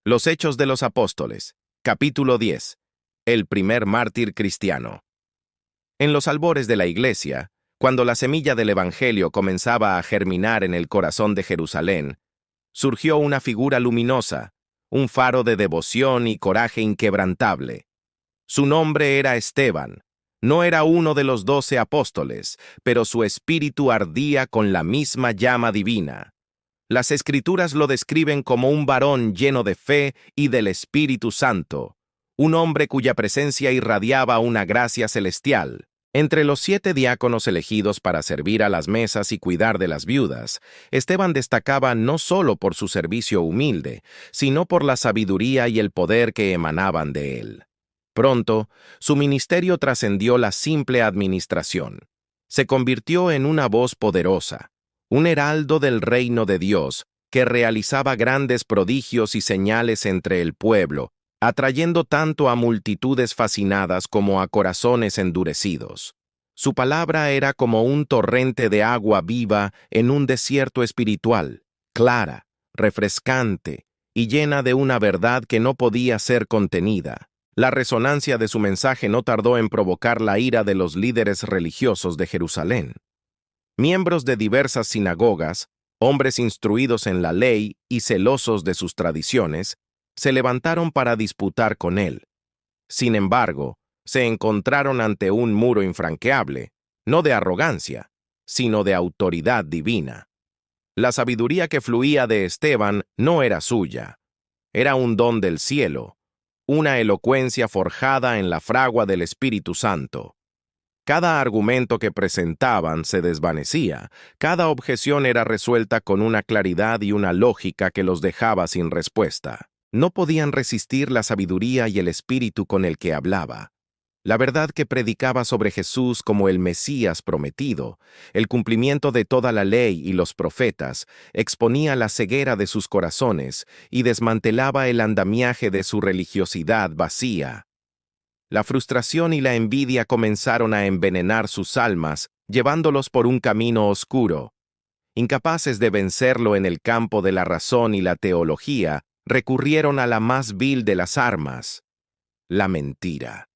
Los Hechos de los Apóstoles, capítulo 10. El primer mártir cristiano. En los albores de la Iglesia, cuando la semilla del Evangelio comenzaba a germinar en el corazón de Jerusalén, surgió una figura luminosa, un faro de devoción y coraje inquebrantable. Su nombre era Esteban. No era uno de los 12 apóstoles, pero su espíritu ardía con la misma llama divina. Las Escrituras lo describen como un varón lleno de fe y del Espíritu Santo, un hombre cuya presencia irradiaba una gracia celestial. Entre los 7 diáconos elegidos para servir a las mesas y cuidar de las viudas, Esteban destacaba no solo por su servicio humilde, sino por la sabiduría y el poder que emanaban de él. Pronto, su ministerio trascendió la simple administración. Se convirtió en una voz poderosa, un heraldo del reino de Dios, que realizaba grandes prodigios y señales entre el pueblo, atrayendo tanto a multitudes fascinadas como a corazones endurecidos. Su palabra era como un torrente de agua viva en un desierto espiritual, clara, refrescante y llena de una verdad que no podía ser contenida. La resonancia de su mensaje no tardó en provocar la ira de los líderes religiosos de Jerusalén. Miembros de diversas sinagogas, hombres instruidos en la ley y celosos de sus tradiciones, se levantaron para disputar con él. Sin embargo, se encontraron ante un muro infranqueable, no de arrogancia, sino de autoridad divina. La sabiduría que fluía de Esteban no era suya, era un don del cielo, una elocuencia forjada en la fragua del Espíritu Santo. Cada argumento que presentaban se desvanecía, cada objeción era resuelta con una claridad y una lógica que los dejaba sin respuesta. No podían resistir la sabiduría y el espíritu con el que hablaba. La verdad que predicaba sobre Jesús como el Mesías prometido, el cumplimiento de toda la ley y los profetas, exponía la ceguera de sus corazones y desmantelaba el andamiaje de su religiosidad vacía. La frustración y la envidia comenzaron a envenenar sus almas, llevándolos por un camino oscuro. Incapaces de vencerlo en el campo de la razón y la teología, recurrieron a la más vil de las armas, la mentira.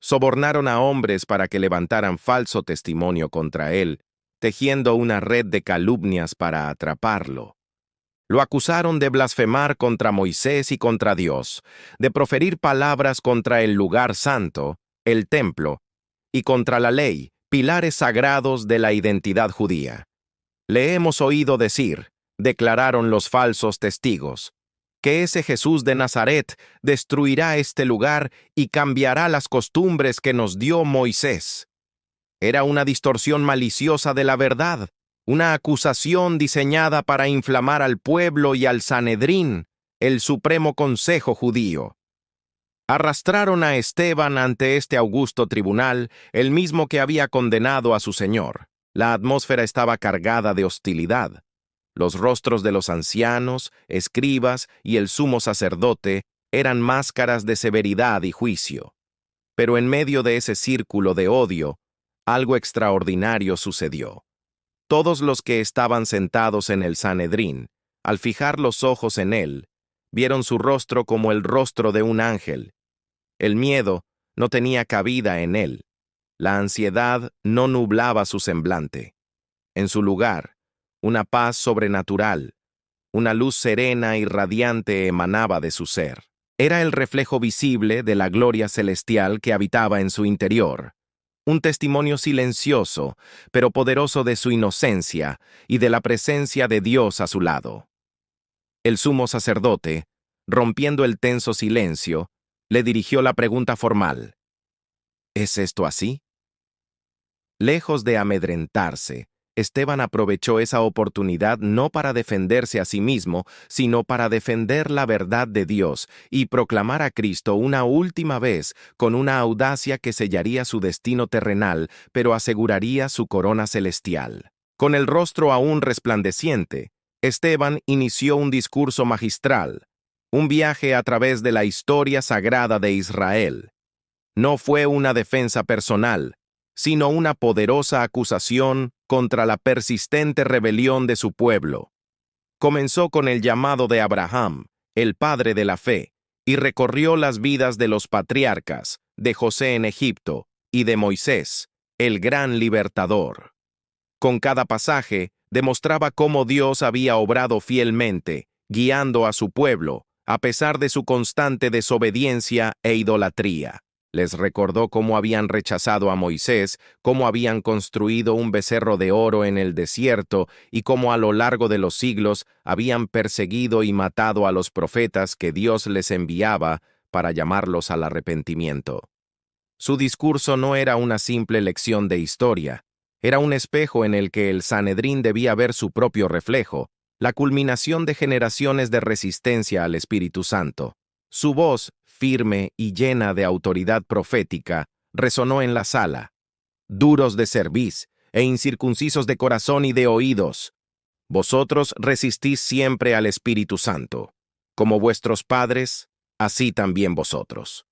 Sobornaron a hombres para que levantaran falso testimonio contra él, tejiendo una red de calumnias para atraparlo. Lo acusaron de blasfemar contra Moisés y contra Dios, de proferir palabras contra el lugar santo, el templo, y contra la ley, pilares sagrados de la identidad judía. Le hemos oído decir, declararon los falsos testigos, que ese Jesús de Nazaret destruirá este lugar y cambiará las costumbres que nos dio Moisés. Era una distorsión maliciosa de la verdad, una acusación diseñada para inflamar al pueblo y al Sanedrín, el supremo consejo judío. Arrastraron a Esteban ante este augusto tribunal, el mismo que había condenado a su señor. La atmósfera estaba cargada de hostilidad. Los rostros de los ancianos, escribas y el sumo sacerdote eran máscaras de severidad y juicio. Pero en medio de ese círculo de odio, algo extraordinario sucedió. Todos los que estaban sentados en el Sanedrín, al fijar los ojos en él, vieron su rostro como el rostro de un ángel. El miedo no tenía cabida en él. La ansiedad no nublaba su semblante. En su lugar, una paz sobrenatural, una luz serena y radiante emanaba de su ser. Era el reflejo visible de la gloria celestial que habitaba en su interior, un testimonio silencioso, pero poderoso de su inocencia y de la presencia de Dios a su lado. El sumo sacerdote, rompiendo el tenso silencio, le dirigió la pregunta formal: ¿es esto así? Lejos de amedrentarse, Esteban aprovechó esa oportunidad no para defenderse a sí mismo, sino para defender la verdad de Dios y proclamar a Cristo una última vez con una audacia que sellaría su destino terrenal, pero aseguraría su corona celestial. Con el rostro aún resplandeciente, Esteban inició un discurso magistral, un viaje a través de la historia sagrada de Israel. No fue una defensa personal, sino una poderosa acusación contra la persistente rebelión de su pueblo. Comenzó con el llamado de Abraham, el padre de la fe, y recorrió las vidas de los patriarcas, de José en Egipto y de Moisés, el gran libertador. Con cada pasaje, demostraba cómo Dios había obrado fielmente, guiando a su pueblo, a pesar de su constante desobediencia e idolatría. Les recordó cómo habían rechazado a Moisés, cómo habían construido un becerro de oro en el desierto y cómo a lo largo de los siglos habían perseguido y matado a los profetas que Dios les enviaba para llamarlos al arrepentimiento. Su discurso no era una simple lección de historia, era un espejo en el que el Sanedrín debía ver su propio reflejo, la culminación de generaciones de resistencia al Espíritu Santo. Su voz, firme y llena de autoridad profética, resonó en la sala. Duros de cerviz e incircuncisos de corazón y de oídos, vosotros resistís siempre al Espíritu Santo. Como vuestros padres, así también vosotros.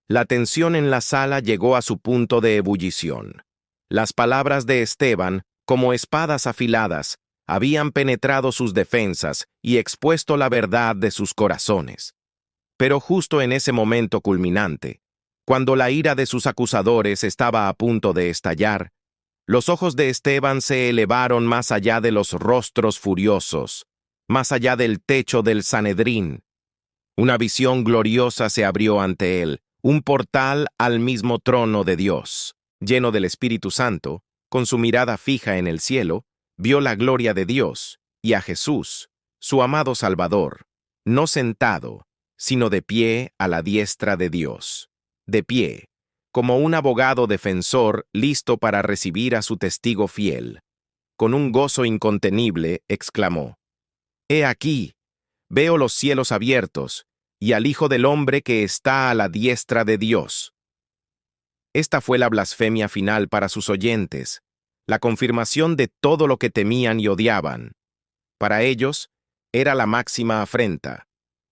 La tensión en la sala llegó a su punto de ebullición. Las palabras de Esteban, como espadas afiladas, habían penetrado sus defensas y expuesto la verdad de sus corazones. Pero justo en ese momento culminante, cuando la ira de sus acusadores estaba a punto de estallar, los ojos de Esteban se elevaron más allá de los rostros furiosos, más allá del techo del Sanedrín. Una visión gloriosa se abrió ante él, un portal al mismo trono de Dios. Lleno del Espíritu Santo, con su mirada fija en el cielo, vio la gloria de Dios y a Jesús, su amado Salvador, no sentado, sino de pie a la diestra de Dios. De pie, como un abogado defensor listo para recibir a su testigo fiel. Con un gozo incontenible, exclamó: «He aquí, veo los cielos abiertos, y al Hijo del Hombre que está a la diestra de Dios». Esta fue la blasfemia final para sus oyentes, la confirmación de todo lo que temían y odiaban. Para ellos, era la máxima afrenta.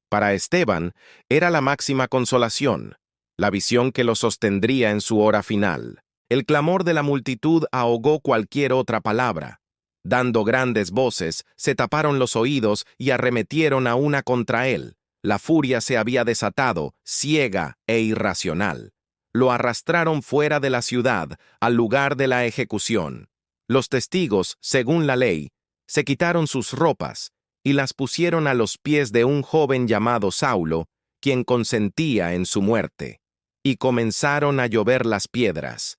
Para Esteban, era la máxima consolación, la visión que lo sostendría en su hora final. El clamor de la multitud ahogó cualquier otra palabra. Dando grandes voces, se taparon los oídos y arremetieron a una contra él. La furia se había desatado, ciega e irracional. Lo arrastraron fuera de la ciudad, al lugar de la ejecución. Los testigos, según la ley, se quitaron sus ropas y las pusieron a los pies de un joven llamado Saulo, quien consentía en su muerte. Y comenzaron a llover las piedras.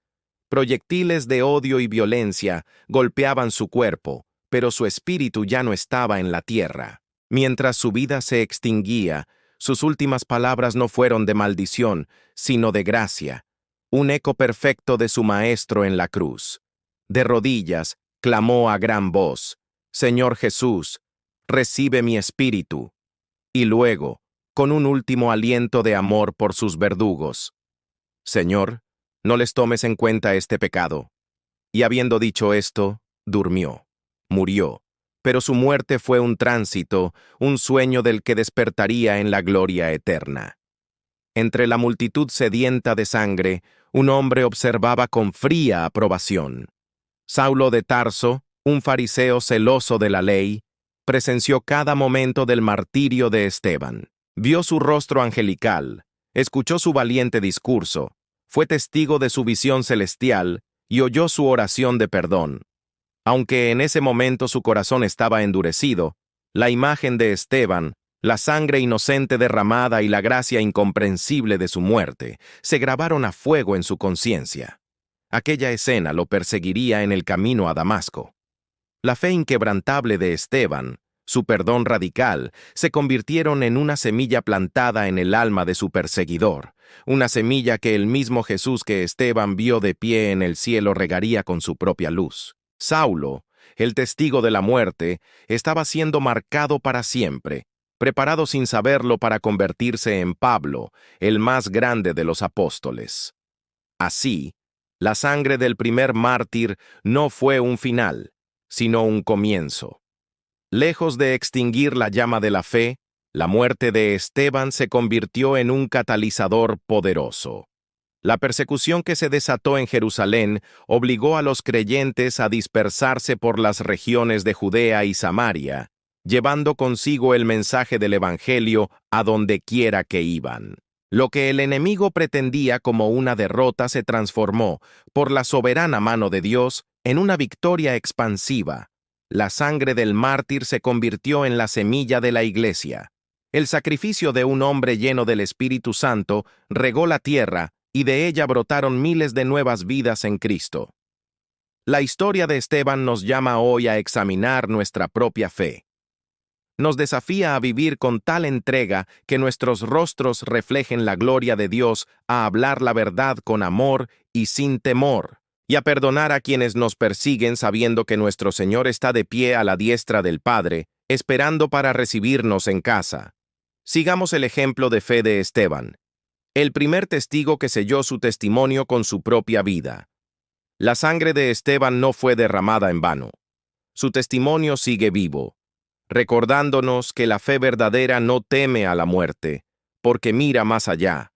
Proyectiles de odio y violencia golpeaban su cuerpo, pero su espíritu ya no estaba en la tierra. Mientras su vida se extinguía, sus últimas palabras no fueron de maldición, sino de gracia, un eco perfecto de su Maestro en la cruz. De rodillas, clamó a gran voz: «Señor Jesús, recibe mi espíritu». Y luego, con un último aliento de amor por sus verdugos: «Señor, no les tomes en cuenta este pecado». Y habiendo dicho esto, durmió, murió. Pero su muerte fue un tránsito, un sueño del que despertaría en la gloria eterna. Entre la multitud sedienta de sangre, un hombre observaba con fría aprobación. Saulo de Tarso, un fariseo celoso de la ley, presenció cada momento del martirio de Esteban. Vio su rostro angelical, escuchó su valiente discurso, fue testigo de su visión celestial y oyó su oración de perdón. Aunque en ese momento su corazón estaba endurecido, la imagen de Esteban, la sangre inocente derramada y la gracia incomprensible de su muerte se grabaron a fuego en su conciencia. Aquella escena lo perseguiría en el camino a Damasco. La fe inquebrantable de Esteban, su perdón radical, se convirtieron en una semilla plantada en el alma de su perseguidor, una semilla que el mismo Jesús que Esteban vio de pie en el cielo regaría con su propia luz. Saulo, el testigo de la muerte, estaba siendo marcado para siempre, preparado sin saberlo para convertirse en Pablo, el más grande de los apóstoles. Así, la sangre del primer mártir no fue un final, sino un comienzo. Lejos de extinguir la llama de la fe, la muerte de Esteban se convirtió en un catalizador poderoso. La persecución que se desató en Jerusalén obligó a los creyentes a dispersarse por las regiones de Judea y Samaria, llevando consigo el mensaje del Evangelio a donde quiera que iban. Lo que el enemigo pretendía como una derrota se transformó, por la soberana mano de Dios, en una victoria expansiva. La sangre del mártir se convirtió en la semilla de la Iglesia. El sacrificio de un hombre lleno del Espíritu Santo regó la tierra y de ella brotaron miles de nuevas vidas en Cristo. La historia de Esteban nos llama hoy a examinar nuestra propia fe. Nos desafía a vivir con tal entrega que nuestros rostros reflejen la gloria de Dios, a hablar la verdad con amor y sin temor, y a perdonar a quienes nos persiguen sabiendo que nuestro Señor está de pie a la diestra del Padre, esperando para recibirnos en casa. Sigamos el ejemplo de fe de Esteban, el primer testigo que selló su testimonio con su propia vida. La sangre de Esteban no fue derramada en vano. Su testimonio sigue vivo, recordándonos que la fe verdadera no teme a la muerte, porque mira más allá,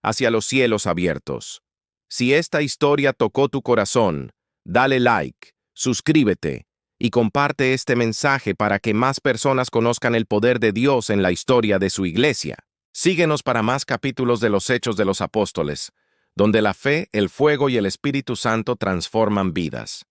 hacia los cielos abiertos. Si esta historia tocó tu corazón, dale like, suscríbete y comparte este mensaje para que más personas conozcan el poder de Dios en la historia de su iglesia. Síguenos para más capítulos de los Hechos de los Apóstoles, donde la fe, el fuego y el Espíritu Santo transforman vidas.